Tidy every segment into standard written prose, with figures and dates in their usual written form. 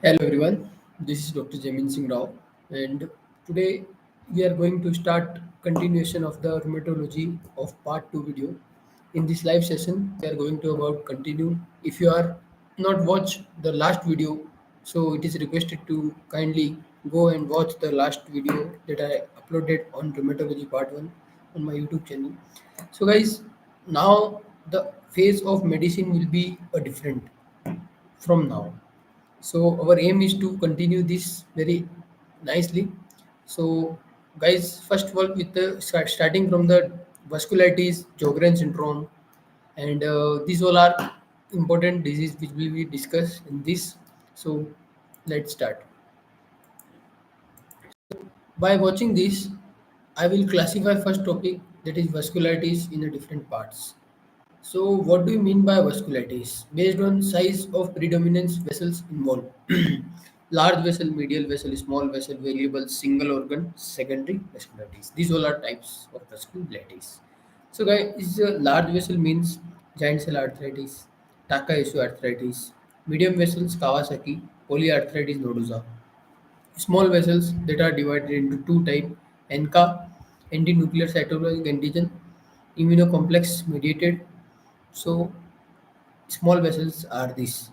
Hello everyone, this is Dr. Jamin Singh Rao, and today we are going to start continuation of the rheumatology of part 2 video. In this live session, we are going to about continue. If you are not watch the last video, so it is requested to kindly go and watch the last video that I uploaded on rheumatology part 1 on my YouTube channel. So guys, now the phase of medicine will be a different from now, so our aim is to continue this very nicely. So guys, first of all, with the starting from the vasculitis, Sjogren syndrome, and these all are important disease which will be discussed in this. So let's start. By watching this, I will classify first topic, that is vasculitis, in the different parts. So, what do you mean by vasculitis? Based on size of predominance vessels involved. Large vessel, medial vessel, small vessel, variable, single organ, secondary vasculitis. These all are types of vasculitis. So, guys, large vessel means giant cell arthritis, Takayasu arthritis, medium vessels, Kawasaki, polyarthritis nodosa. Small vessels that are divided into two types: ANCA, anti-nuclear cytoplasmic antigen, immunocomplex mediated. So small vessels are these,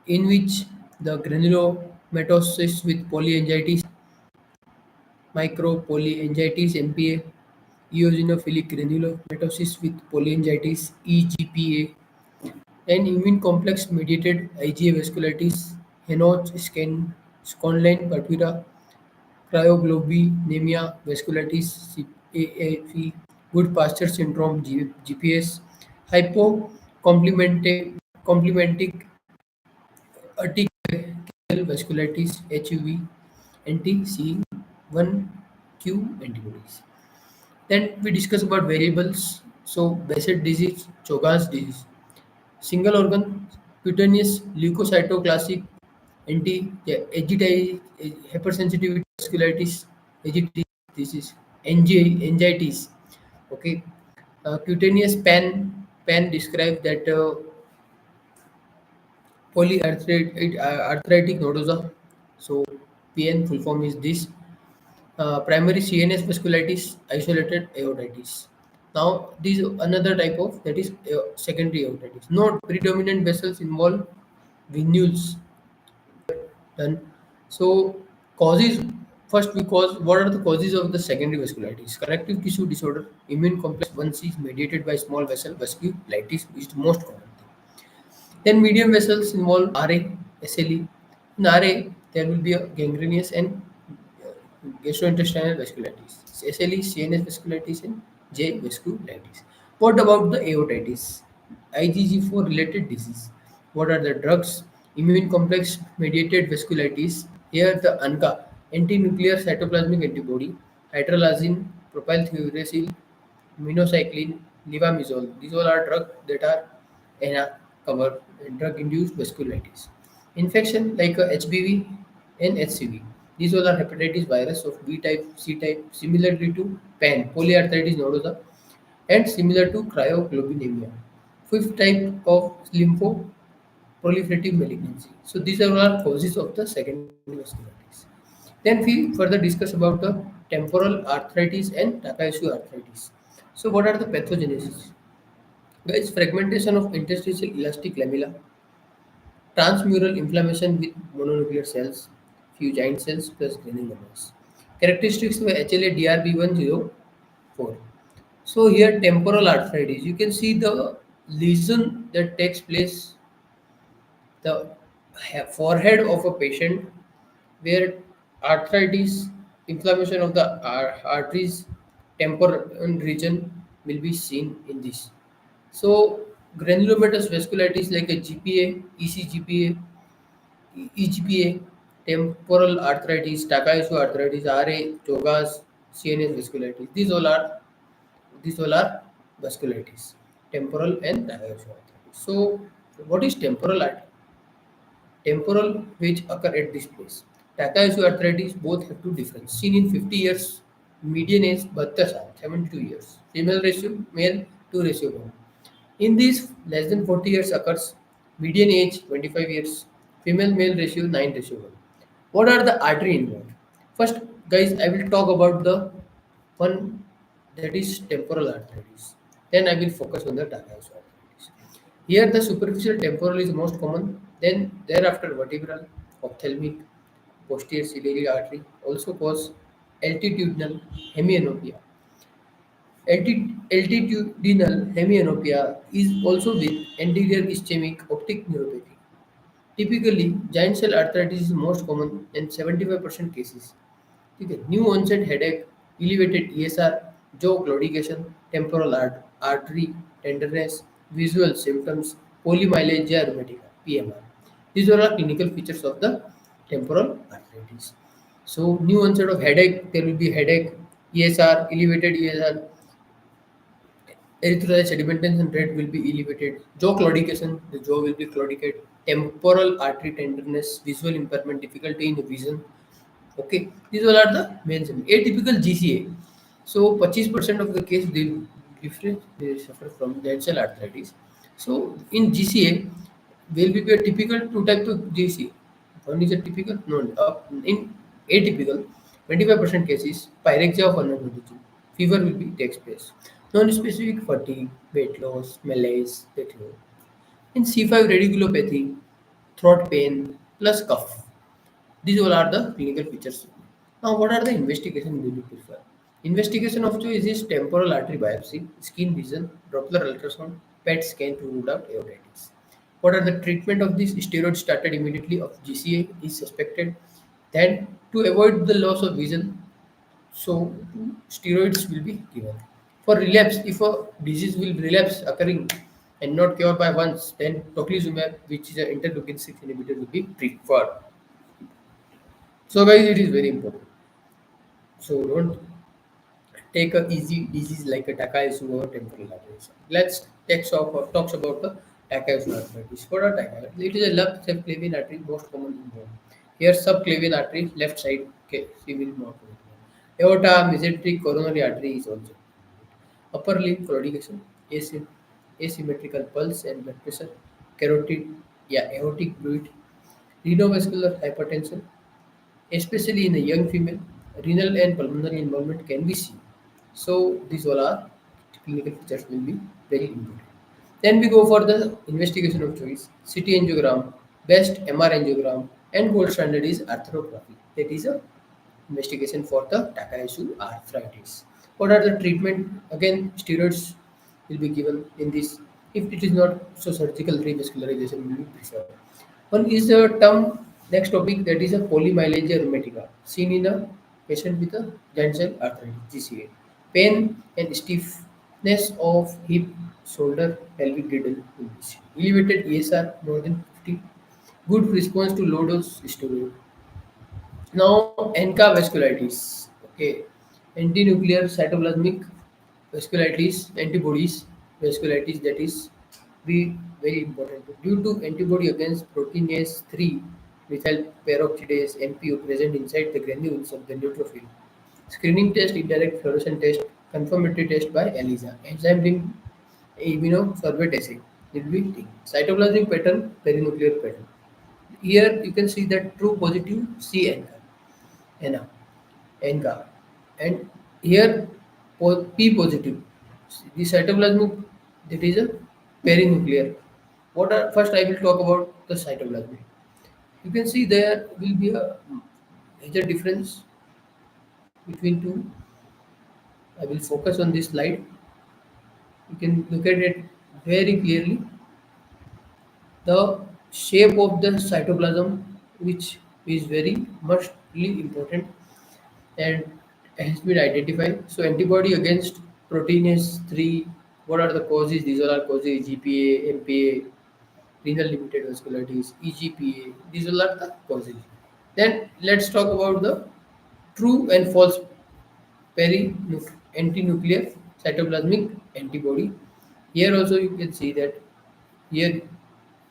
in which the granulomatosis with polyangiitis, micropolyangiitis MPA, eosinophilic granulomatosis with polyangiitis EGPA, and immune complex mediated IgA vasculitis, Henoch Sconline purpura, cryoglobulinemia vasculitis CAAV, good pasture syndrome GPS, hypocomplementic arterial vasculitis HUV, anti-C1q antibodies. Then we discuss about variables. So Behcet disease, Chagas disease, single organ, cutaneous leukocytoclastic anti hypersensitivity vasculitis, AGT disease, angiitis. Okay, cutaneous pan describes that polyarthritic nodosa. So PN full form is this. Primary CNS vasculitis, isolated aortitis. Now, this is another type of, that is secondary aortitis. Note predominant vessels involve venules. Done. So causes, first because what are the causes of the secondary vasculitis? Connective tissue disorder, immune complex 1C is mediated by small vessel vasculitis, which is the most common thing. Then medium vessels involve RA, SLE. In RA, there will be a gangrenous and gastrointestinal vasculitis. SLE, CNS vasculitis, and J vasculitis. What about the aortitis? IgG4 related disease. What are the drugs? Immune complex mediated vasculitis. Here the ANCA, anti-nuclear cytoplasmic antibody, hydralazine, propylthiouracil, minocycline, levamisole. These all are drugs that are ANA cover, drug-induced vasculitis. Infection like HBV and HCV. These all are hepatitis virus of B type, C type, similarly to PAN, polyarthritis nodosa, and similar to cryoglobulinemia. Fifth type of lymphoproliferative malignancy. So these are all causes of the secondary vasculitis. Then we further discuss about the temporal arthritis and Takayasu arthritis. So what are the pathogenesis? Guys, fragmentation of interstitial elastic lamella, transmural inflammation with mononuclear cells, few giant cells plus granulomas. Characteristics of HLA-DRB104. So here temporal arthritis, you can see the lesion that takes place the forehead of a patient, where arthritis, inflammation of the arteries, temporal region will be seen in this. So granulomatous vasculitis like a GPA, ECGPA, EGPA, temporal arthritis, Takayasu arthritis, RA, Chagas, CNS vasculitis. These all are vasculitis, temporal and Takayasu arthritis. So what is temporal arthritis? Temporal which occur at this place. Takayasu arthritis both have two difference. Seen in 50 years, median age 72 साल, 72 years. Female ratio, male 2 ratio 1. In these, less than 40 years occurs, median age 25 years, Female male ratio 9:1. What are the artery involved? First, guys, I will talk about the one that is temporal arteries. Then I will focus on the diaphragm arteries. Here, the superficial temporal is most common. Then thereafter, vertebral, ophthalmic, posterior ciliary artery, also cause altitudinal hemianopia. Altitudinal hemianopia is also with anterior ischemic optic neuropathy. Typically, giant cell arthritis is most common in 75% cases. ठीक है, new onset headache, elevated ESR, jaw claudication, temporal artery tenderness, visual symptoms, polymyalgia rheumatica (PMR). These are all clinical features of the temporal arthritis. So, new onset of headache, there will be headache, ESR, elevated ESR, erythrocyte sedimentation rate will be elevated, jaw claudication, the jaw will be claudicated, temporal artery tenderness, visual impairment, difficulty in vision. Okay, these all are the main symptoms. Atypical GCA. So, 25% of the case they suffer from giant cell arthritis. So, in GCA, will be a typical two types of GCA. One is a typical, no, in atypical, 25% cases, pyrexia of unknown fever will be takes place. Non-specific fatigue, weight loss, malaise, fatigue. In C5 radiculopathy, throat pain plus cough. These all are the clinical features. Now, what are the investigation we will prefer? Investigation of choice is temporal artery biopsy, skin vision, Doppler ultrasound, PET scan to rule out aortitis. What are the treatment of this? Steroid started immediately of GCA is suspected. Then, to avoid the loss of vision, so steroids will be given. For relapse, if a disease will relapse occurring and not cured by once, then tocilizumab, which is an interleukin 6 inhibitor, will be preferred. So guys, it is very important. So don't take a easy disease like a Takayusu or temporal arteries. Let's talks about the Takayusu arteries. What are Takayusu? It is a left subclavian artery, most common in bone. Here subclavian artery, left side. Okay, see will not. Aorta, mesenteric coronary artery is also. Upper limb claudication, asymmetrical pulse and blood pressure, carotid, yeah, aortic fluid, renovascular hypertension, especially in a young female, renal and pulmonary involvement can be seen. So these all are clinical features will be very important. Then we go for the investigation of choice. CT angiogram, best MR angiogram, and gold standard is arthrography. That is a investigation for the Takayusu arthritis. What are the treatment? Again, steroids will be given in this. If it is not so, surgical revascularization will be preferred. One is a term next topic that is a polymyalgia rheumatica seen in a patient with a giant cell arthritis (GCA). Pain and stiffness of hip, shoulder, pelvic girdle will be seen. Elevated ESR more than 50. Good response to low dose steroid. Now, ANCA vasculitis. Okay, antinuclear cytoplasmic vasculitis, antibodies, vasculitis that is very important. Due to antibody against proteinase 3 methyl peroxidase MPO present inside the granules of the neutrophil. Screening test, indirect fluorescent test, confirmatory test by ELISA. Enzyme ring immunosorbate assay will be taken. Cytoplasmic pattern, perinuclear pattern. Here you can see that true positive C ANCA, ANCA, and here P positive. The cytoplasmic that is a perinuclear. What are first I will talk about the cytoplasmic. You can see there will be a major difference between two. I will focus on this slide. You can look at it very clearly. The shape of the cytoplasm, which is very much really important and has been identified. So antibody against proteinase 3, what are the causes? These all are causes GPA, MPA, renal limited vasculitis, EGPA. These all are the causes. Then let's talk about the true and false antinuclear cytoplasmic antibody. Here also you can see that here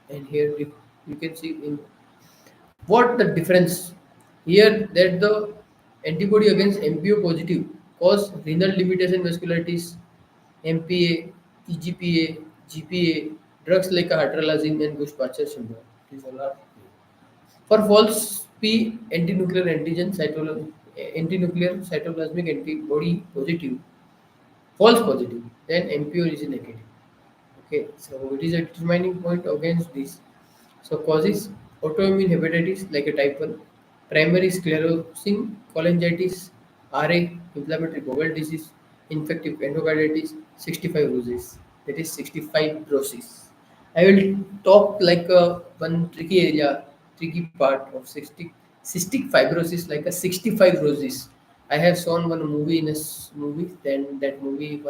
and here you can see in what the difference here that the antibody against MPO positive cause renal limitation vasculitis, MPA, EGPA, GPA, drugs like hydralazine and Bush-Pasteur syndrome. These all are. For false P, antinuclear antigen antinuclear cytoplasmic antibody positive, false positive, then MPO is negative. Okay, so it is a determining point against this. So causes autoimmune hepatitis like a type 1, primary sclerosing cholangitis, RA, inflammatory bowel disease, infective endocarditis, 65 roses. That is 65 roses. I will talk like a one tricky area, tricky part of cystic fibrosis like a 65 roses. I have shown one movie in a movie. Then that movie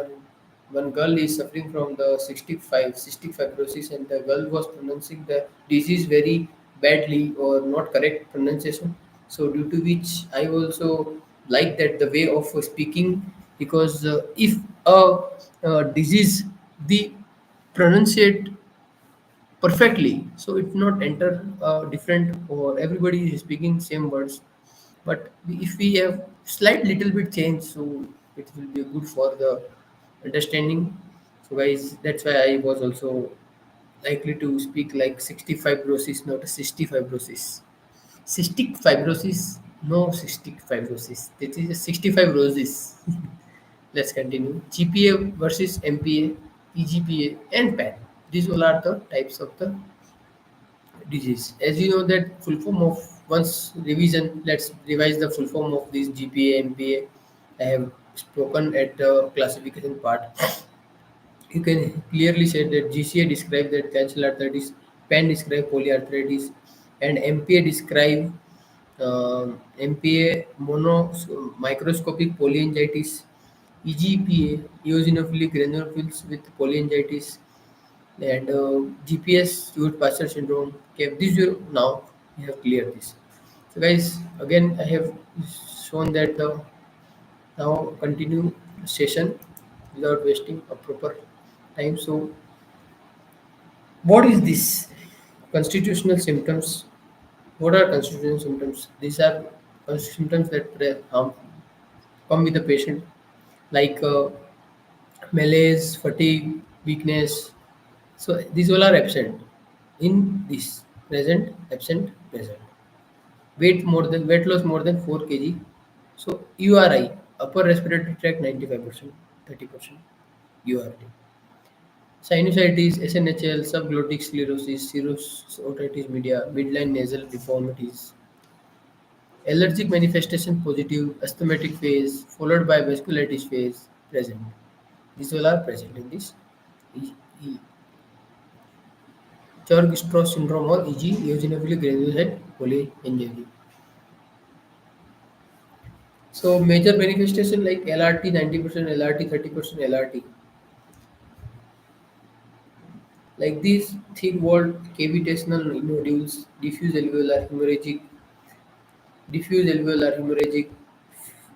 one girl is suffering from the 65 cystic fibrosis, and the girl was pronouncing the disease very badly or not correct pronunciation. So due to which I also like that the way of speaking, because if a disease we pronunciate perfectly, so it not enter different or everybody is speaking same words, but if we have slight little bit change, so it will be good for the understanding. So guys, that's why I was also likely to speak like 65 fibrosis, not a 65 fibrosis. Cystic fibrosis, no cystic fibrosis, this is a 65 roses. Let's continue. GPA versus MPA, EGPA, and PAN. These all are the types of the disease. As you know that full form of once revision, let's revise the full form of this GPA, MPA. I have spoken at the classification part. You can clearly say that GCA describe that cancer arthritis, PAN describe polyarthritis, and MPA describe MPA microscopic polyangiitis, EGPA eosinophilic granulophils with polyangiitis, and GPS Stewart Passer syndrome. Okay, this you now we have cleared this. So guys, again I have shown that the now continue session without wasting a proper time. So what is this constitutional symptoms? What are constitutional symptoms? These are symptoms that come with the patient, like malaise, fatigue, weakness. So these all are absent in this present, absent, present. Weight loss more than 4 kg. So URI, upper respiratory tract 95%, 30%. URI. Sinusitis, SNHL, subglottic sclerosis, cirrhosis otitis media, midline nasal deformities, allergic manifestation positive, asthmatic phase, followed by vasculitis phase present. These all are present in this E- E- Churg-Strauss syndrome or EG, eosinophilic granulocyte polyangiopathy. So major manifestation like LRT 90%, LRT 30%, LRT. Like these thick-walled cavitational nodules, diffuse alveolar hemorrhagic,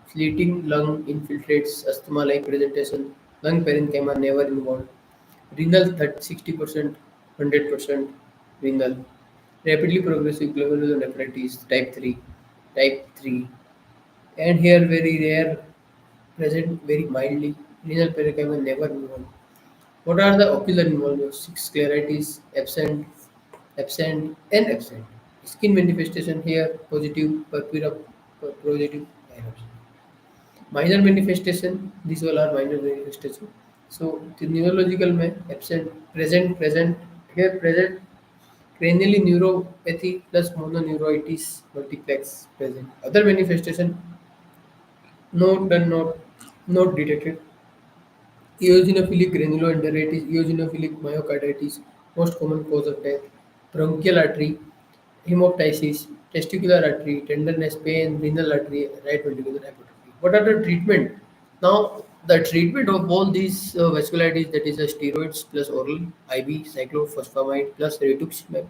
fleeting lung infiltrates, asthma-like presentation, lung parenchyma never involved, renal 60%, 100% renal, rapidly progressive glomerulonephritis type 3, and here very rare, present very mildly, renal parenchyma never involved. What are the ocular involvements? Scleritis, absent, and absent. Skin manifestation here positive, purpura, positive, errors. Minor manifestation, these all are minor manifestation. So the neurological में absent, present, here present, cranially neuropathy plus mononeuritis multiplex present. Other manifestation, not detected. Eosinophilic granuloenteritis, eosinophilic myocarditis, most common cause of death, bronchial artery, hemoptysis, testicular artery, tenderness, pain, renal artery, right ventricular hypertrophy. What are the treatment? Now, the treatment of all these vasculitis, that is steroids plus oral IV cyclophosphamide plus rituximab.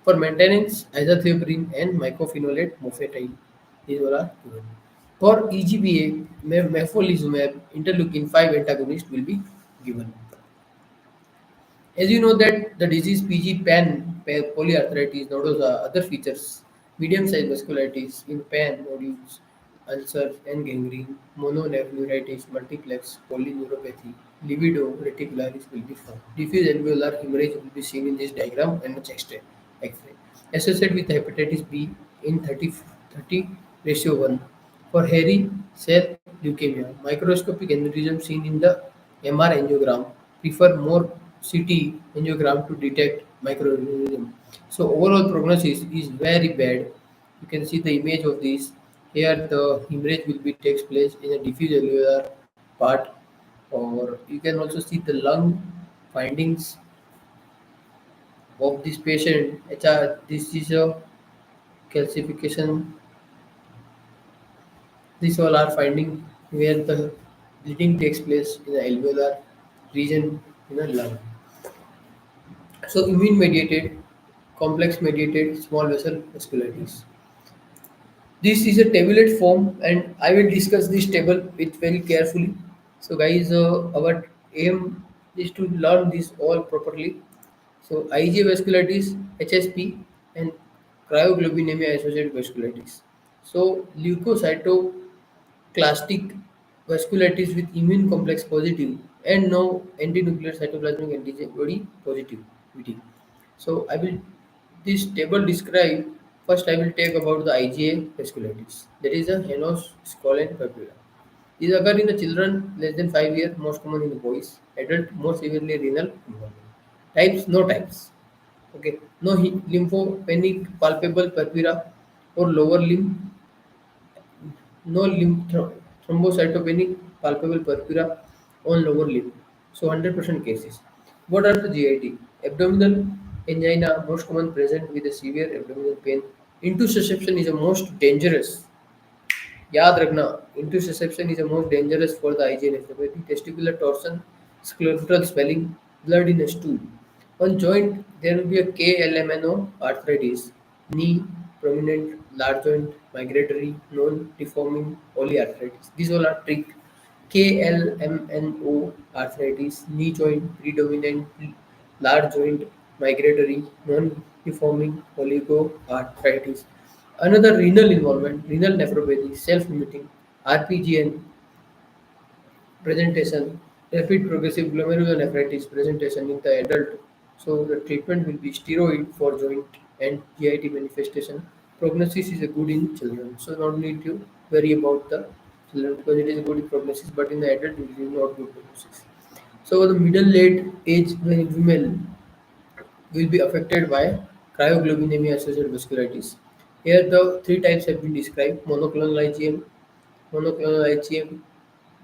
For maintenance, azathioprine and mycophenolate mofetyl. These all are given. For EGPA, mefolizumab interleukin 5 antagonist will be given. As you know that the disease PG polyarthritis, nodosa, other features, medium-sized vasculitis in pan nodules, ulcers and gangrene, mononephritis, multiplex, polyneuropathy, libido reticularis will be found. Diffuse alveolar hemorrhage will be seen in this diagram and the chest X-ray. associated with hepatitis B in 30:30 ratio 1. For hairy cell leukemia, microscopic aneurysm seen in the MR angiogram prefer more CT angiogram to detect microaneurysm. So overall prognosis is very bad. You can see the image of this. Here the hemorrhage will be takes place in a diffuse alveolar part, or you can also see the lung findings of this patient. This is a calcification. These all are finding where the bleeding takes place in the alveolar region in the lung. So immune mediated, complex mediated small vessel vasculitis. This is a tabulate form, and I will discuss this table with very carefully. So, guys, our aim is to learn this all properly. So, IgA vasculitis, HSP, and cryoglobulinemia associated vasculitis. So, leukocytoclastic vasculitis with immune complex positive and no antinuclear cytoplasmic antibody positivity. So I will this table describe. First, I will take about the IgA vasculitis. That is a Hennos Scolen papilla. These occur in the children less than 5 years, most common in the boys. Adult, more severely renal involvement. Types, no types. Okay, no lymphopenic palpable purpura or lower limb, no thrombocytopenic palpable purpura on lower limb. So 100% cases. What are the GIT? Abdominal angina, most common present with a severe abdominal pain. Intussusception is the most dangerous. याद रखना intussusception is the most dangerous for the IgA nephropathy. Testicular torsion, sclerotal swelling, blood in a stool. On joint, there will be a KLMNO arthritis, knee, prominent, large joint, migratory, non-deforming polyarthritis. These all are tricked. KLMNO arthritis, knee joint, predominant, large joint, migratory, non-deforming oligoarthritis. Another renal involvement, renal nephropathy, self-limiting, RPGN presentation, rapid progressive glomerulonephritis presentation in the adult. So the treatment will be steroid for joint and GIT manifestation. Prognosis is a good in children, so not need to worry about the children because it is a good in prognosis, but in the adult it is not good prognosis. So the middle late age when women will be affected by cryoglobulinemia associated vasculitis. Here the three types have been described: monoclonal IgM,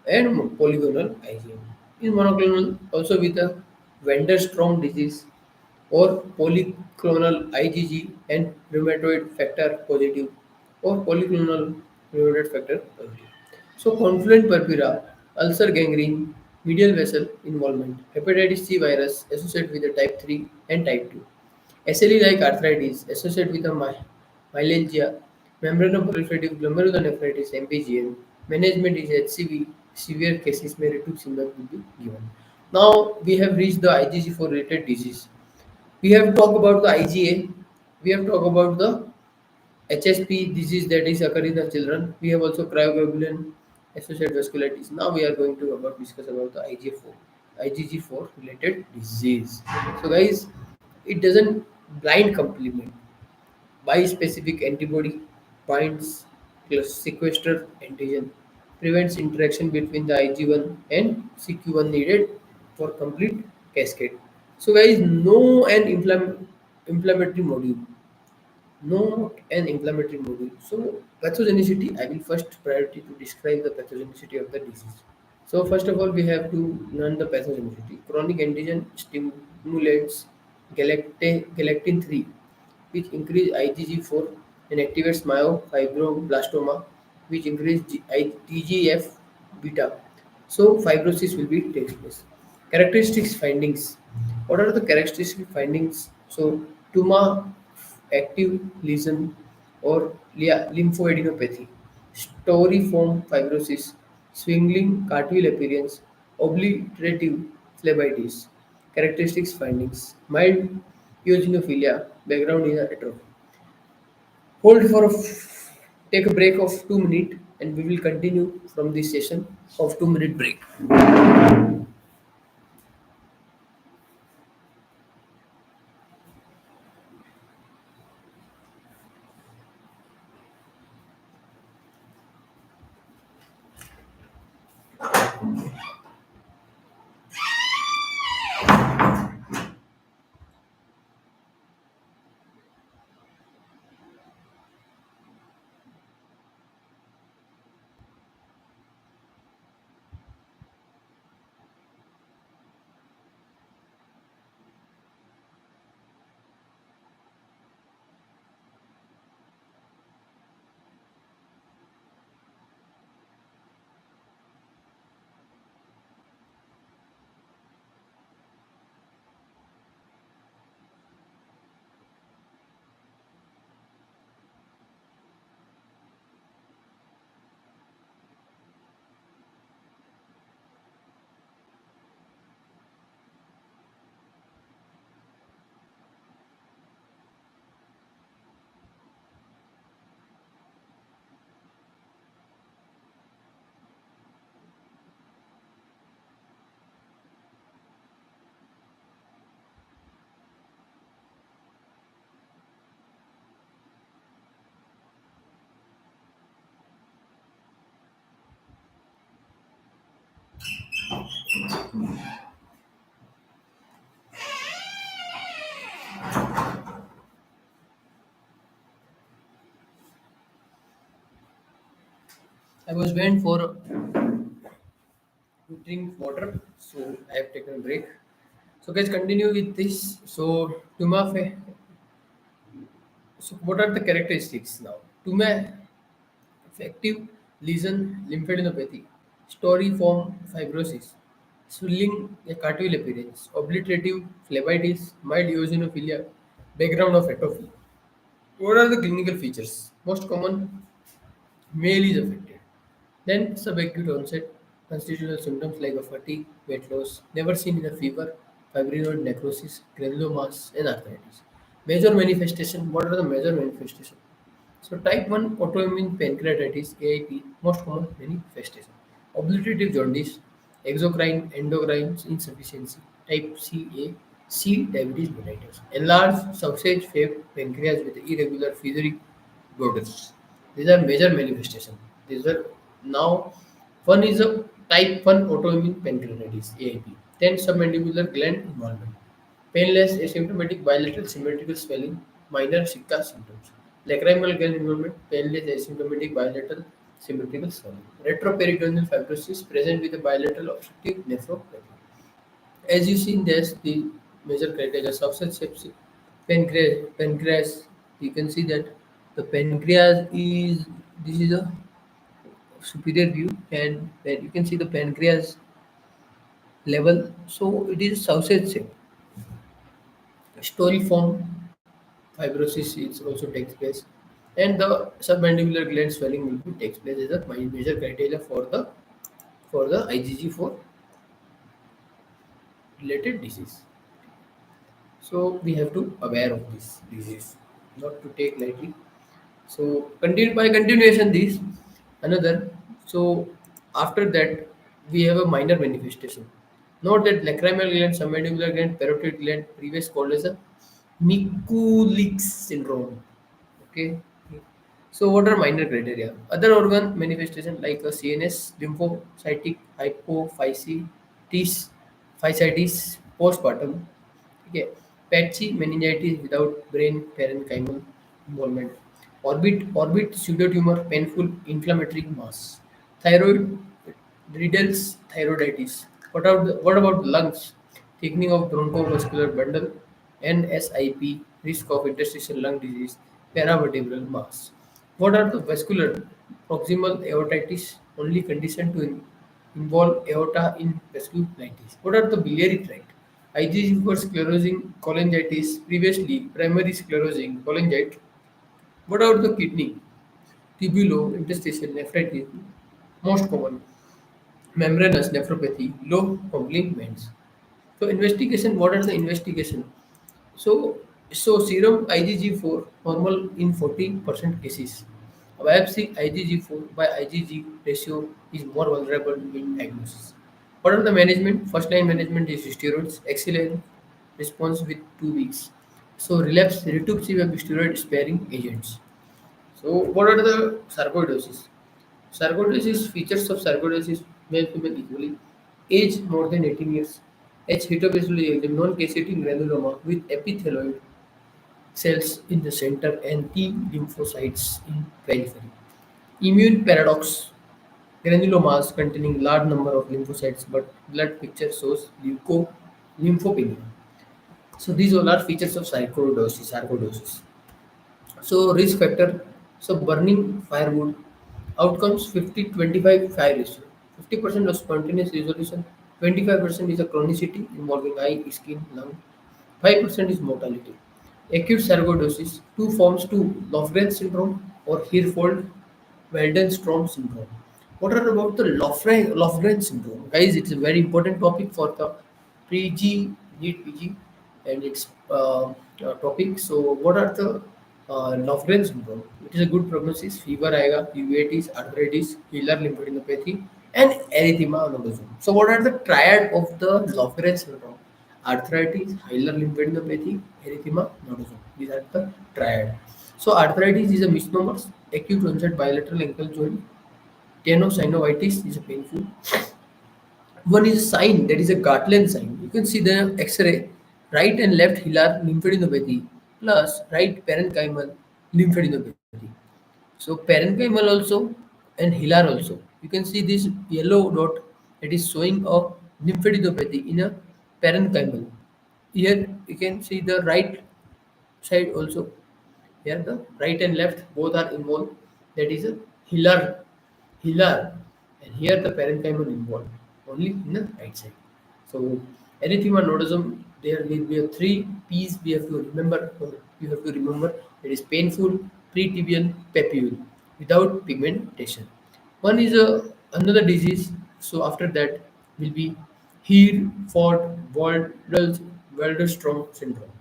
and polygonal IgM. In monoclonal, also with a Van-der-Strom disease or polyclonal IgG and rheumatoid factor positive or polyclonal rheumatoid factor positive. So confluent purpura, ulcer gangrene, medial vessel involvement, hepatitis C virus associated with the type 3 and type 2. SLE-like arthritis associated with the myalgia, membranoproliferative glomerulonephritis (MPGN). Management is HCV. Severe cases may rituximab will be given. Now we have reached the IgG4 related disease. We have talked about the IgA. We have talked about the HSP disease that is occurring in the children. We have also cryoglobulin associated vasculitis. Now we are going to discuss about the IgG4 related disease. So guys, it doesn't blind complement. Bispecific antibody binds plus sequester antigen, prevents interaction between the Ig1 and CQ1 needed for complete cascade. So guys, no an inflammatory module, no an inflammatory module. So pathogenicity, I will first priority to describe the pathogenicity of the disease. So first of all, we have to learn the pathogenicity. Chronic antigen stimulates galactin 3, which increase IgG4 and activates myofibroblastoma, which increase TGF beta. So fibrosis will be takes place. Characteristics findings. What are the characteristic findings? So tumor, active lesion, or lymphoadenopathy, storiform fibrosis, swingling cartwheel appearance, obliterative phlebitis. Characteristics findings: mild eosinophilia, background is atrophy. Hold for take a break of 2 minutes, and we will continue from this session of 2 minute break. I was went for to drink water, so I have taken a break. So guys, continue with this. So so what are the characteristics now? Tumor effective lesion lymphadenopathy, storiform fibrosis, swelling a cartwheel appearance, obliterative phlebitis, mild eosinophilia, background of atrophy. What are the clinical features? Most common, male is affected. Then subacute onset, constitutional symptoms like a fatigue, weight loss, never seen in a fever, fibrinoid necrosis, granulomas, and arthritis. Major manifestation. What are the major manifestations? So type 1 autoimmune pancreatitis AIP, most common manifestation. Obliterative jaundice, exocrine endocrine insufficiency. Type CA, C diabetes mellitus. Enlarged sausage shaped pancreas with irregular fiery borders. These are major manifestations. These are now one is a type 1 autoimmune pancreatitis AIP. Then submandibular gland involvement. Painless, asymptomatic bilateral symmetrical swelling, minor Zika symptoms. Lacrimal gland involvement, painless, asymptomatic bilateral symmetrical swelling. Retroperitoneal fibrosis present with a bilateral obstructive nephropathy. As you see in this, the major criteria substance sepsis, pancreas. You can see that the pancreas is this is a superior view, and then you can see the pancreas level. So it is sausage shape. Storiform fibrosis is also takes place, and the submandibular gland swelling will be takes place as a major criteria for the IgG4 related disease. So we have to aware of this disease, not to take lightly. So continue by continuation this another. So after that we have a minor manifestation. Note that lacrimal gland, submandibular gland, parotid gland, previous called as a Mikulicz syndrome. Okay. So what are minor criteria? Other organ manifestation like a CNS, lymphocytic hypophysitis, physitis postpartum. Okay. Patchy meningitis without brain parenchymal involvement. Orbit pseudotumor, painful inflammatory mass. Thyroid Riddle's thyroiditis. What about lungs? Thickening of bronchomuscular bundle, NSIP, risk of interstitial lung disease, paravertebral mass. What are the vascular? Proximal aortitis, only condition to involve aorta in vasculitis. What are the biliary tract? IgG for sclerosing cholangitis, previously primary sclerosing cholangitis. What about the kidney? Tubulo, interstitial nephritis, most common membranous nephropathy, low complements. So investigation, what are the investigation? So serum IgG4 normal in 40% cases. A biopsy IgG4 by IgG ratio is more vulnerable in diagnosis. What are the management? First line management is steroids, excellent response with 2 weeks. So relapse rituximab steroid sparing agents. So what are the sarcoidosis? Sarcoidosis features of sarcoidosis. male female equally, age more than 18 years, H hepatocellular non-caseating granuloma with epithelioid cells in the center and T lymphocytes in periphery. Immune paradox, granulomas containing large number of lymphocytes but blood picture shows lymphopenia. So these all are features of sarcoidosis. So risk factor, so burning firewood, outcomes 50-25 fire ratio. 50% of spontaneous resolution, 25% is a chronicity involving eye, skin, lung, 5% is mortality. Acute sarcoidosis, two forms to Lofgren syndrome or Hirschfeld-Waldenstrom syndrome. What are about the Lofgren syndrome? Guys, it's a very important topic for the pre-G, NEET PG, and its topic. So, what are the Lofgren syndrome? It is a good prognosis, fever, aega, uveitis, arthritis, hilar lymphadenopathy, and erythema nodosum. So, what are the triad of the Lofgren syndrome? Arthritis, hilar lymphadenopathy, erythema nodosum. These are the triad. So, arthritis is a misnomer, acute onset bilateral ankle joint. Tenosynovitis is a painful. One is a sign, that is a Gartland sign. You can see the X-ray, right and left hilar lymphadenopathy plus right parenchymal lymphadenopathy. So parenchymal also and hilar also. You can see this yellow dot that is showing a lymphadenopathy in a parenchymal. Here you can see the right side also. Here the right and left both are involved. That is a hilar, and here the parenchymal involved only in the right side. So erythema nodosum, there will be a three P's we have to remember. Or you have to remember, it is painful, pretibial, papule without pigmentation. One is a another disease. So after that will be Hirschfeld-Waldenstrom syndrome.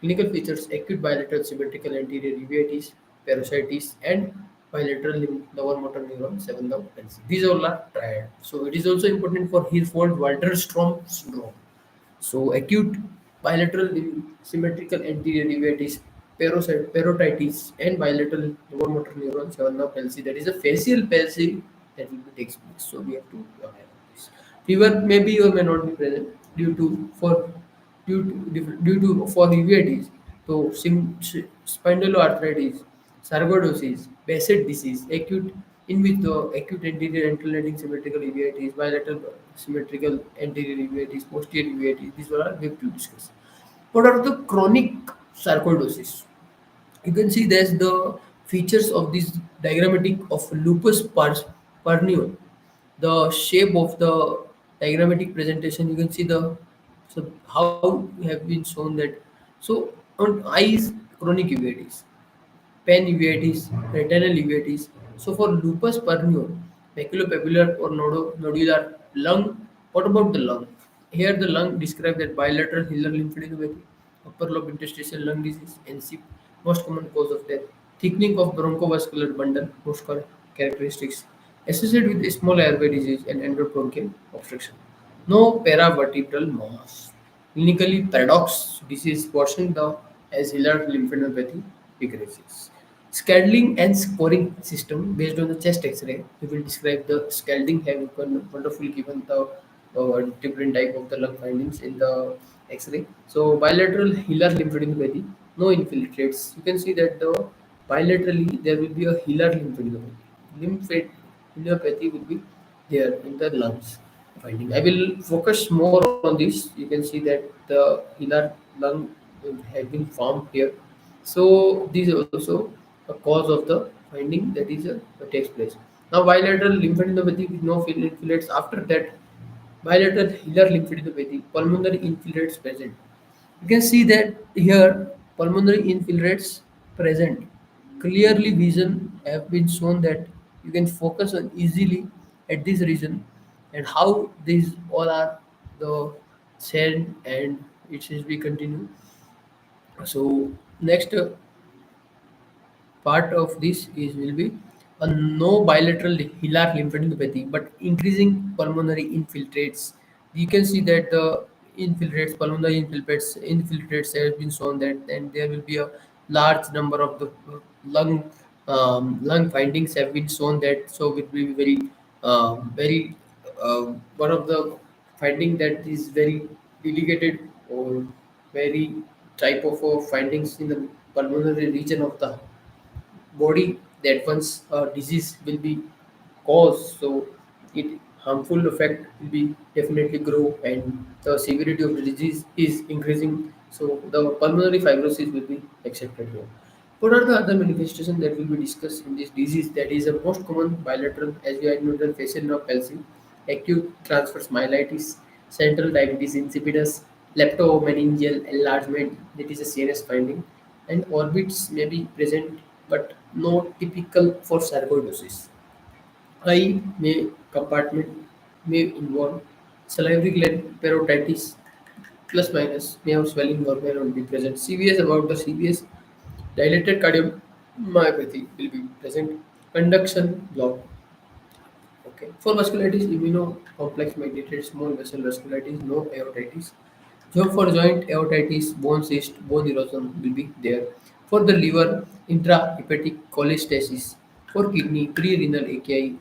Clinical features: acute bilateral symmetrical anterior uveitis, parasitis, and bilateral lower motor neuron 7 down palsy. These all are triad. So it is also important for Hirschfeld-Waldenstrom syndrome. So acute bilateral symmetrical anterior uveitis, parotitis, and bilateral lower motor neuron 7 down palsy. That is a facial palsy that will be takes place. So we have to be aware of this. Fever may be or may not be present due to for due to for uveitis. So spondyloarthritis, sarcoidosis, Behcet disease, acute in with the acute anterior alternating symmetrical uveitis, bilateral symmetrical anterior uveitis, posterior uveitis. These are we have to discuss. What are the chronic sarcoidosis? You can see there's the features of this diagrammatic of lupus pernio. The shape of the diagrammatic presentation, you can see the so how we have been shown that. So on eyes, chronic uveitis, pen uveitis, retinal uveitis. So for lupus pernio, maculopapular or nodular lung. What about the lung? Here the lung described that bilateral hilar lymphadenopathy, upper lobe interstitial lung disease, NC, most common cause of death. Thickening of bronchoscopal bundle, most characteristics. Associated with small airway disease and endobronchial obstruction. No paravertebral mass. Clinically paradox disease worsening the axillary lymphadenopathy decreases. Scheduling and scoring system based on the chest X-ray. We will describe the scheduling have wonderful given the different type of the lung findings in the X-ray. So bilateral hilar lymphadenopathy, no infiltrates. You can see that the bilaterally there will be a hilar lymphadenopathy. Lymphadenopathy will be there in the lungs finding. I will focus more on this. You can see that the hilar lung have been formed here. So this is also a cause of the finding that is that takes place. Now bilateral lymphadenopathy with no infiltrates. After that, bilateral hilar lymphadenopathy, pulmonary infiltrates present. You can see that here pulmonary infiltrates present. Clearly vision have been shown that you can focus on easily at this region and how these all are the said, and it says we continue. So next part of this is will be a no bilateral hilar lymphadenopathy but increasing pulmonary infiltrates. You can see that the pulmonary infiltrates have been shown that, and there will be a large number of the lung findings have been shown that. So it will be very one of the finding that is very delegated or very type of findings in the pulmonary region of the body, the advance disease will be caused. So it harmful effect will be definitely grow, and the severity of the disease is increasing. So the pulmonary fibrosis will be accepted here. What are the other manifestations that will be discussed in this disease? That is the most common bilateral, as we had noted, facial nerve palsy, acute transverse myelitis, central diabetes insipidus, leptomeningeal enlargement, that is a CNS finding, and orbits may be present but not typical for sarcoidosis. Eye may compartment may involve salivary gland parotitis plus minus may have swelling or may not be present. CVS about the CVS dilated cardiomyopathy will be present. Conduction block. Okay. For vasculitis, immunocomplex mediated small vessel vasculitis, no aortitis. So for joint aortitis, bone cyst, bone erosion will be there. For the liver, intrahepatic cholestasis. For kidney, pre-renal AKI,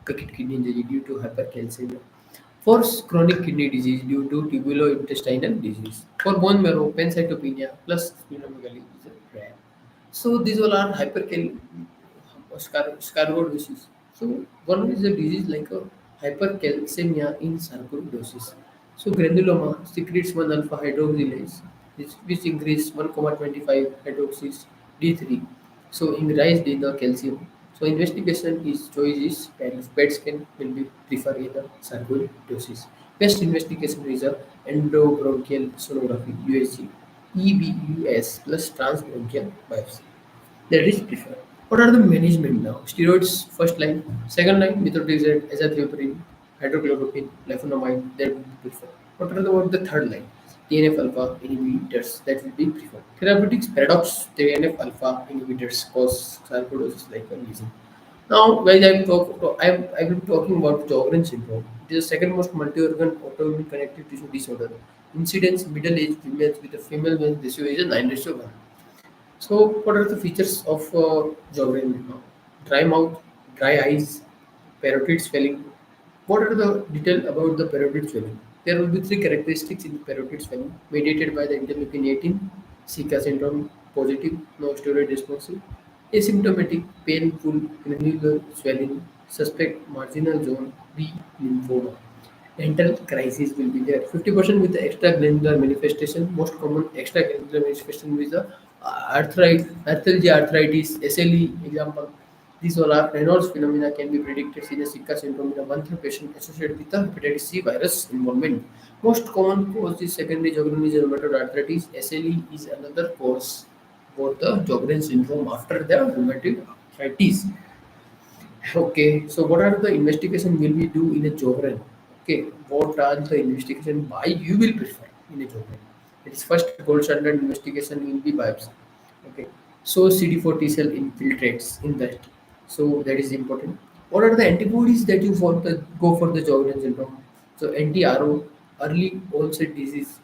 acute kidney injury due to hypercalcemia. For chronic kidney disease due to tubulointestinal disease. For bone marrow, pancytopenia plus splenomegaly is a rare. So these all are sarcoidosis. So one is a disease like a hypercalcemia in sarcoidosis. So granuloma secretes 1 alpha hydroxylase, which increase 1,25 hydroxys D3. So increased in the calcium. So investigation is choice is PET scan will be preferred in the sarcoidosis. Best investigation is a endobronchial sonography USG, EBUS plus transbronchial biopsy. That is preferred. What are the management now? Steroids first line, second line methotrexate, azathioprine, hydrochloroquine, leflunomide that will be preferred. What are about the third line? TNF alpha inhibitors that will be preferred. Therapeutics paradox TNF alpha inhibitors cause sarcoidosis like a lesion. Now, guys, I've been talking about Sjogren's syndrome. It is the second most multi-organ autoimmune connective tissue disorder. Incidence middle-aged females with a female male ratio is a 9:1. So, what are the features of Sjogren? Dry mouth, dry eyes, parotid swelling. What are the detail about the parotid swelling? There will be three characteristics in the parotid swelling, mediated by the interleukin 18, Zika syndrome, positive, no steroid responsive, asymptomatic, painful, granular swelling, suspect marginal zone, B, lymphoma. Dental crisis will be there. 50% with the extraglandular manifestation. Most common extraglandular manifestation is the arthralgia arthritis, SLE example. These all are Reynolds phenomena can be predicted in a Zika syndrome in a one patient associated with the hepatitis C virus involvement. Most common cause is secondary Sjogren's rheumatoid arthritis. SLE is another cause for the Sjogren's syndrome after the rheumatoid arthritis. Okay, so what are the investigation will we do in a Sjogren? Okay, what are the investigation why you will prefer in a Sjogren? It is first gold standard investigation will be biopsy. Okay, so CD4 T cell infiltrates in that. So that is important. What are the antibodies that you for the go for the Sjogren syndrome? So anti-RO, early onset disease,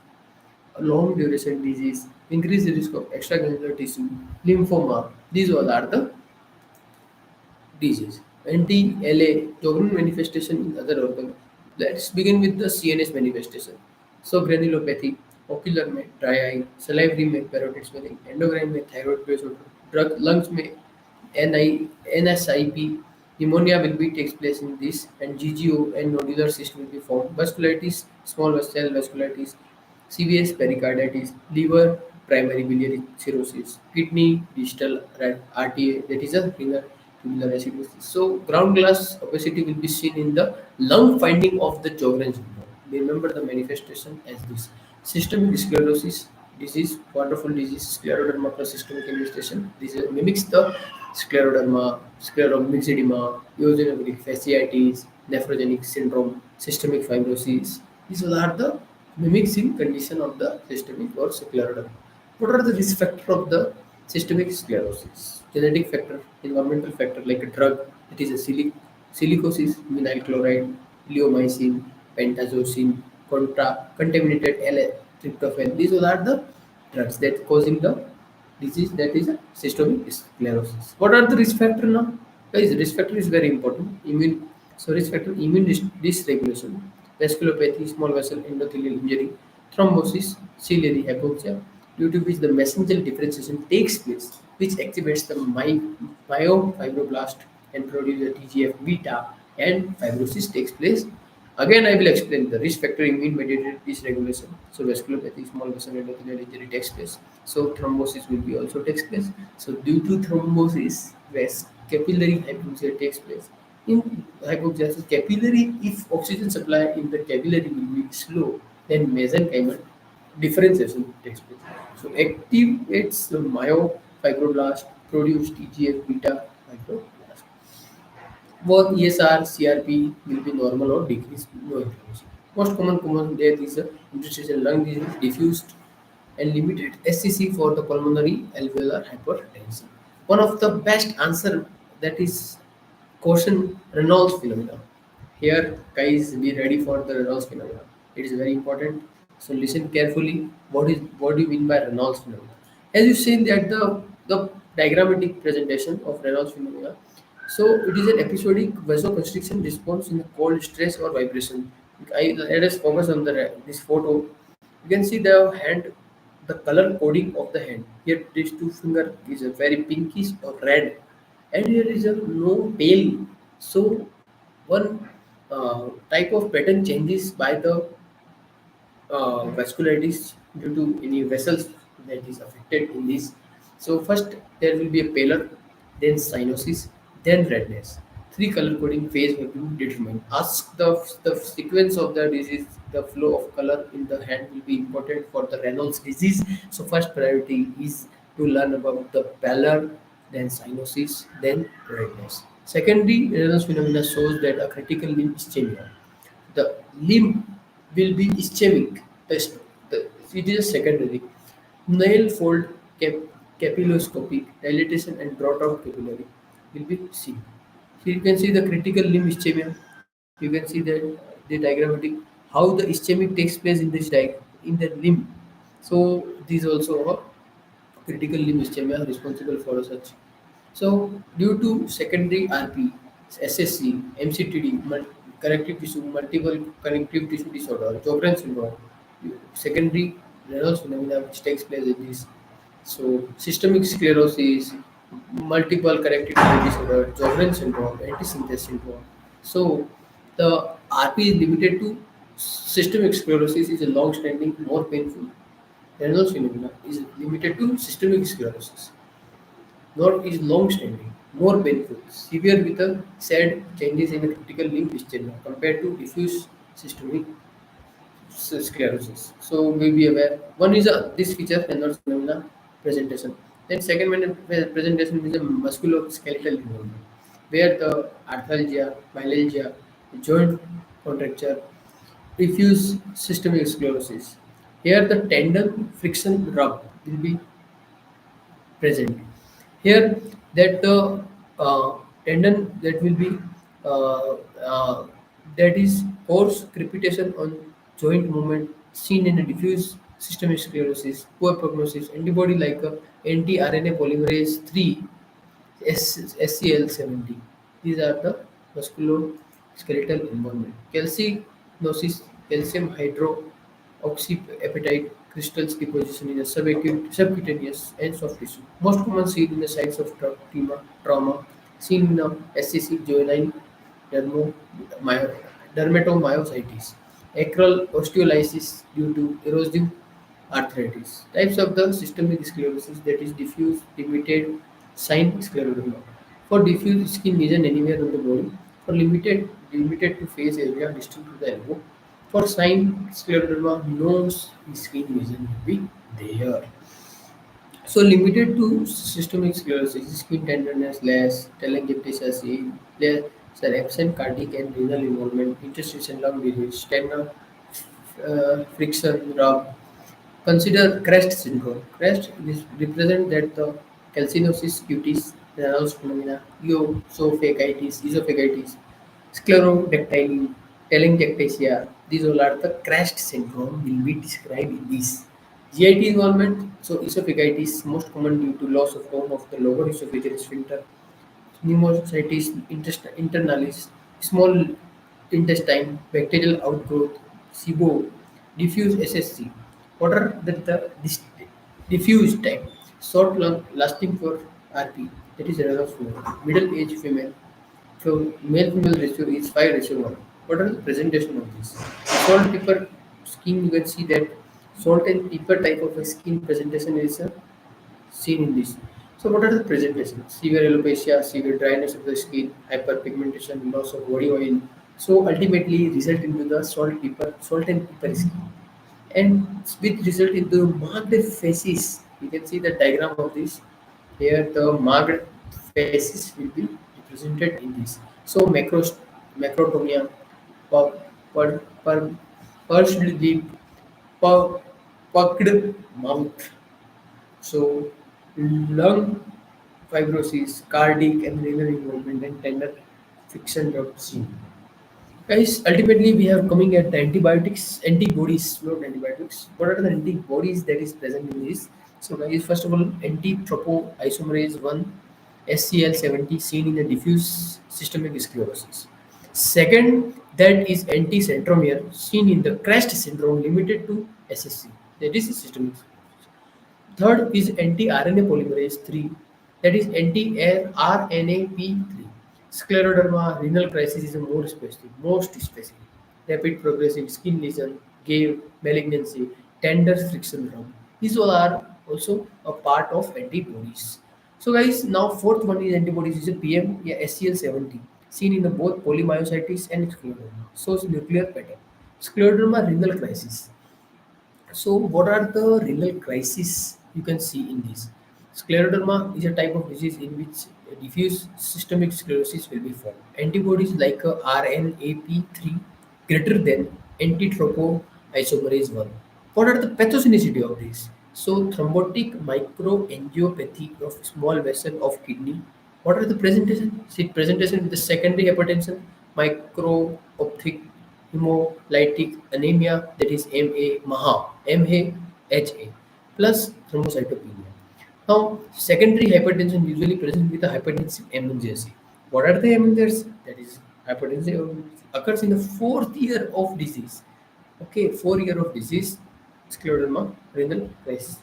long duration disease, increased risk of extracellular tissue, lymphoma. These all are the disease. Anti-LA, Sjogren manifestation in other organs. Let's begin with the CNS manifestation. So granulopathy, ocular में dry eye, salivary में parotid swelling, endocrine में thyroid disorder, drug lungs में NSIP, pneumonia will be takes place in this, and GGO and nodular cyst will be formed. Vasculitis, small vessel vasculitis, CVS pericarditis, liver primary biliary cirrhosis, kidney distal RTA, that is a renal tubular acidosis. So ground glass opacity will be seen in the lung finding of the Sjogren's syndrome. Remember the manifestation as this. Systemic sclerosis disease, wonderful disease, scleroderma plus systemic manifestation. This mimics the scleroderma, scleromyxedema, eosinophilic fasciitis, nephrogenic syndrome, systemic fibrosis. These all are the mimicking condition of the systemic or scleroderma. What are the risk factor of the systemic sclerosis? Genetic factor, environmental factor like a drug, it is a silicosis, vinyl chloride, bleomycin, pentazocine, contaminated L-tryptophan. These all are the drugs that causing the disease that is a systemic sclerosis. What are the risk factor now? Guys, risk factor is very important. Immune So risk factor immune dysregulation, vasculopathy, small vessel endothelial injury, thrombosis, ciliary hypoxia, due to which the mesenchymal differentiation takes place, which activates the myofibroblast and produces the TGF beta, and fibrosis takes place. Again, I will explain the risk factor immune mediated dysregulation. So vasculopathy, small vessel endothelial injury takes place. So thrombosis will be also takes place. So due to thrombosis, capillary hypoxia takes place. In hypoxia, so capillary, if oxygen supply in the capillary will be slow, then mesenchymal differentiation takes place. So activates the myofibroblast, produce TGF beta fibroblast. Both ESR, CRP will be normal or decreased, no inflammation. Most common death is interstitial lung disease, diffused and limited SCC for the pulmonary alveolar hypertension. One of the best answer, that is question Reynolds phenomenon. Here, guys, be ready for the Reynolds phenomenon. It is very important. So listen carefully. What do you mean by Reynolds phenomenon? As you see that the diagrammatic presentation of Reynolds phenomenon. So it is an episodic vasoconstriction response in the cold stress or vibration. Let us focus on this photo. You can see the hand, the color coding of the hand. Here, these two finger is a very pinkish or red, and here is a no pale. So one type of pattern changes by the vascularities due to any vessels that is affected in this. So first there will be a pallor, then cyanosis, then redness. Three color coding phase have been determined. Ask the sequence of the disease, the flow of color in the hand will be important for the Raynaud's disease. So first priority is to learn about the pallor, then cyanosis, then redness. Secondary Raynaud's phenomena shows that a critical limb ischemia, the limb will be ischemic. It is a secondary. Nail fold capilloscopic dilatation and drought of capillary will be seen. So you can see the critical limb ischemia. You can see the diagrammatic how the ischemic takes place in in the limb. So these also are critical limb ischemia responsible for such. So, due to secondary RP, SSC, MCTD, connective tissue, multiple connective tissue disorder, Sjogren syndrome, secondary renal phenomena which takes place in this. So, systemic sclerosis, multiple connective tissue disorder, Sjogren syndrome, antisynthetase syndrome. So, the RP is limited to systemic sclerosis is a long-standing, more painful. Renal phenomena is limited to systemic sclerosis. Not is long-standing, more painful, severe with a sad changes in a critical limb ischemia compared to diffuse systemic sclerosis. So we be aware. One is this feature Reynolds phenomena presentation. Then second presentation is a musculoskeletal involvement, where the arthralgia, myalgia, joint contracture, diffuse systemic sclerosis. Here the tendon friction rub will be present. Here, that the tendon that will be uh, uh, that is coarse crepitation on joint movement seen in a diffuse systemic sclerosis, poor prognosis, antibody like anti-RNA polymerase 3 SCL70. These are the musculoskeletal involvement. Calcinosis, calcium hydroxyapatite crystals deposition in a subcutaneous and soft tissue. Most common seen in the sites of trauma, seen in SCC, juvenile dermo, myo- dermatomyositis, acral osteolysis due to erosive arthritis. Types of the systemic sclerosis, that is diffuse, limited, sign scleroderma. For diffuse skin lesion anywhere on the body. For limited to face area distal to the elbow. For sign scleroderma, no skin lesion will be there. So limited to systemic sclerosis, skin tenderness less, telangiectasia less, sir, absent cardiac and renal involvement, interstitial lung disease, tendon friction rub. Consider CREST syndrome. CREST represent that the calcinosis cutis, Reynolds phenomena, esophagitis, sclerodactyly, telangiectasia. These all are the CREST syndrome will be described in this. GIT involvement, so esophagitis most common due to loss of tone of the lower esophageal sphincter. Pneumocystis internalis, small intestine, bacterial outgrowth, SIBO, diffuse SSC. What are this diffuse type? Short lung lasting for RP, that is another 4. Middle age female. So male female ratio is 5:1. What are the presentation of this? Salt pepper skin, you can see that salt and pepper type of a skin presentation is seen in this. So what are the presentations? Severe alopecia, severe dryness of the skin, hyperpigmentation, loss of body oil. So ultimately result into the salt and pepper skin. And which result into marked faces. You can see the diagram of this. Here the marked faces will be represented in this. So macrotomia, per, per, per, pursed lip, per, pucked mouth. So, lung fibrosis, cardiac and renal involvement, and tender friction of seen. Guys, ultimately we have coming at the antibodies, not antibiotics. What are the antibodies that is present in this? So, guys, first of all, anti-tropoisomerase 1, SCL70, seen in the diffuse systemic sclerosis. Second, that is anti-centromere, seen in the CREST syndrome, limited to SSC. That is systemic. Third is anti-RNA polymerase 3, that is anti-RNAP3. Scleroderma renal crisis is a most specific. Rapid progressive skin lesion, gave malignancy, tender friction syndrome. These all are also a part of antibodies. So guys, now fourth one is antibodies is a PM, yeah, SCL70, seen in the both polymyositis and scleroderma. Shows nuclear pattern. Scleroderma renal crisis. So, what are the renal crises you can see in this? Scleroderma is a type of disease in which diffuse systemic sclerosis will be formed. Antibodies like RNAP3 greater than anti-tropoisomerase 1. What are the pathogenicity of this? So, thrombotic microangiopathy of small vessel of kidney. What are the presentation? See presentation with the secondary hypertension, micropathic hemolytic anemia, that is MAHA plus thrombocytopenia. Now, secondary hypertension usually present with a hypertensive emergency. What are the emergencies? That is hypertension occurs in the fourth year of disease. Okay, 4 year of disease, scleroderma, renal crisis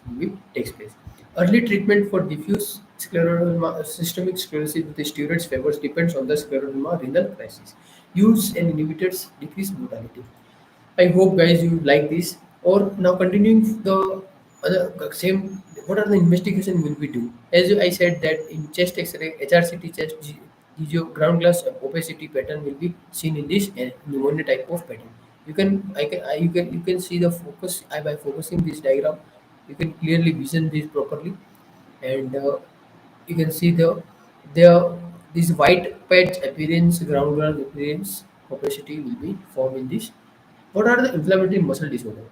takes place. Early treatment for diffuse scleroderma, systemic sclerosis with the steroids favors depends on the scleroderma renal crisis. Use and inhibitors decrease mortality. I hope guys you like this. Or now continuing the other same. What are the investigation will we do? As I said that in chest X-ray, HRCT chest ground glass opacity pattern will be seen in this pneumonia type of pattern. You can see the focus. By focusing this diagram, you can clearly vision this properly, and you can see the this white patch appearance, ground glass appearance opacity will be formed in this. What are the inflammatory muscle disorder?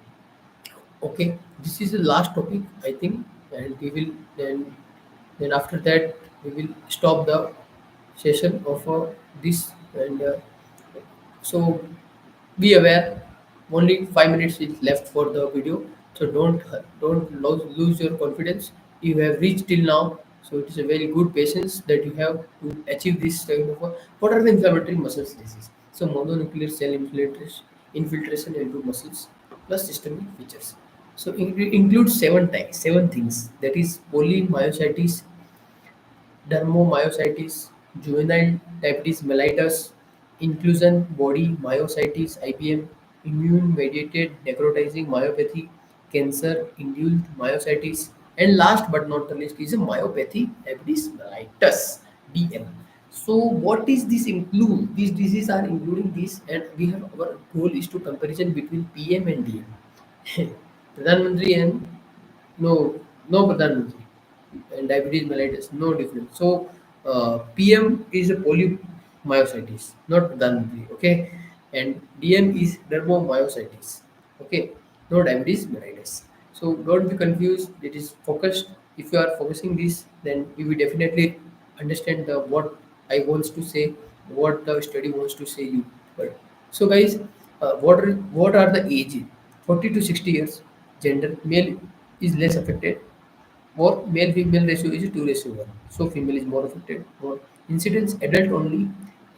Okay, this is the last topic, I think, and we will then after that we will stop the session of this, and so be aware. Only 5 minutes is left for the video, so don't lose your confidence. You have reached till now, so it is a very good patience that you have to achieve this kind of. What are the inflammatory muscles disease? So mononuclear cell infiltration into muscles plus systemic features. So it includes seven things. That is polymyositis, dermomyositis, juvenile diabetes mellitus, inclusion body myositis (IBM), immune-mediated necrotizing myopathy, cancer-induced myositis, and last but not the least is a myopathy diabetes mellitus (DM). So, what is this include? These diseases are including this, and we have our goal is to comparison between PM and DM. Pradhan Mantri and no Pradhan Mantri and diabetes mellitus, no difference. So PM is a polymyositis, not Pradhan Mantri, okay, and DM is dermomyositis, okay, no diabetes mellitus. So don't be confused. It is focused. If you are focusing this, then you will definitely understand the what I wants to say, what the study wants to say you. But so guys, what are the age? 40 to 60 years. Gender male is less affected, or male female ratio is 2:1. So female is more affected. More incidence adult only.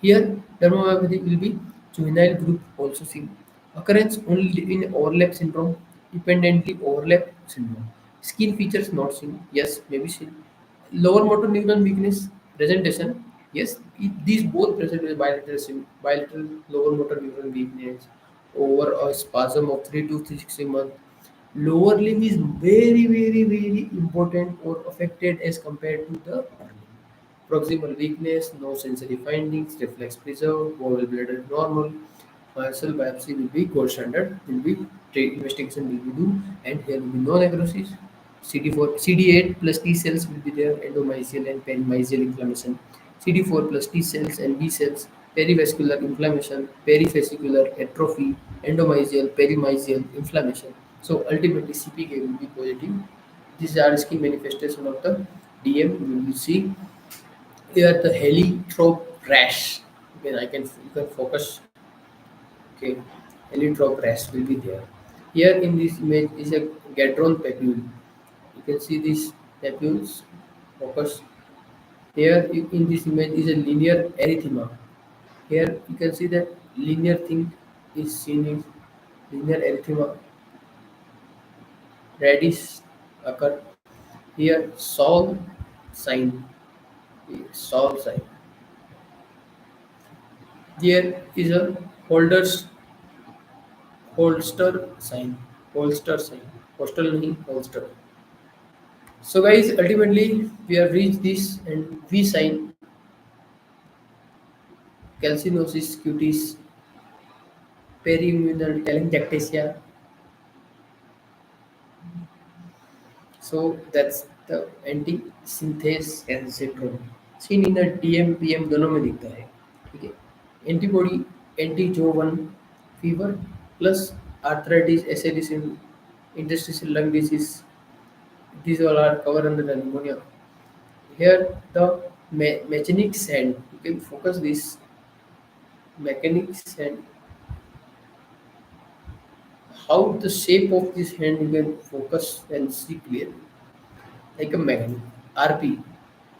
Here, dermomyopathy will be juvenile group also seen. Occurrence only in overlap syndrome, dependently overlap syndrome. Skin features not seen, yes, maybe seen. Lower motor neuron weakness presentation, yes, these both present with bilateral, bilateral lower motor neuron weakness over a spasm of 3 to 6 months. Lower limb is very, very, very important or affected as compared to the upper limb. Proximal weakness, no sensory findings, reflex preserved, bowel bladder normal, muscle biopsy will be gold standard, will be investigation will be do, and here will be no necrosis. CD4, CD8 plus T cells will be there, endomysial and perimysial inflammation. CD4 plus T cells and B cells, perivascular inflammation, perivascular atrophy, endomysial, perimysial inflammation. So ultimately CPK will be positive. These are key manifestation of the DM. We will see here the heliotrope rash. Again, you can focus. Okay, heliotrope rash will be there. Here in this image is a gadron papule. You can see these papules. Focus. Here in this image is a linear erythema. Here you can see that linear thing is seen in linear erythema. Radish occur. Here Saul sign. Saul sign. There is a holders holster sign. Holster sign. Hostel nahi holster. So guys, ultimately we have reached this and V sign, calcinosis cutis, periimmunal telangiectasia. So that's the anti-synthase syndrome. Seen in a DM दोनों में दिखता है, ठीक है. Antibody anti-Jo1 fever plus arthritis, SLE, interstitial lung disease. These all are covered under the pneumonia. Here the mechanic sand. You can focus this mechanic sand. How the shape of this hand you can focus and see clearly, like a magnet. RP.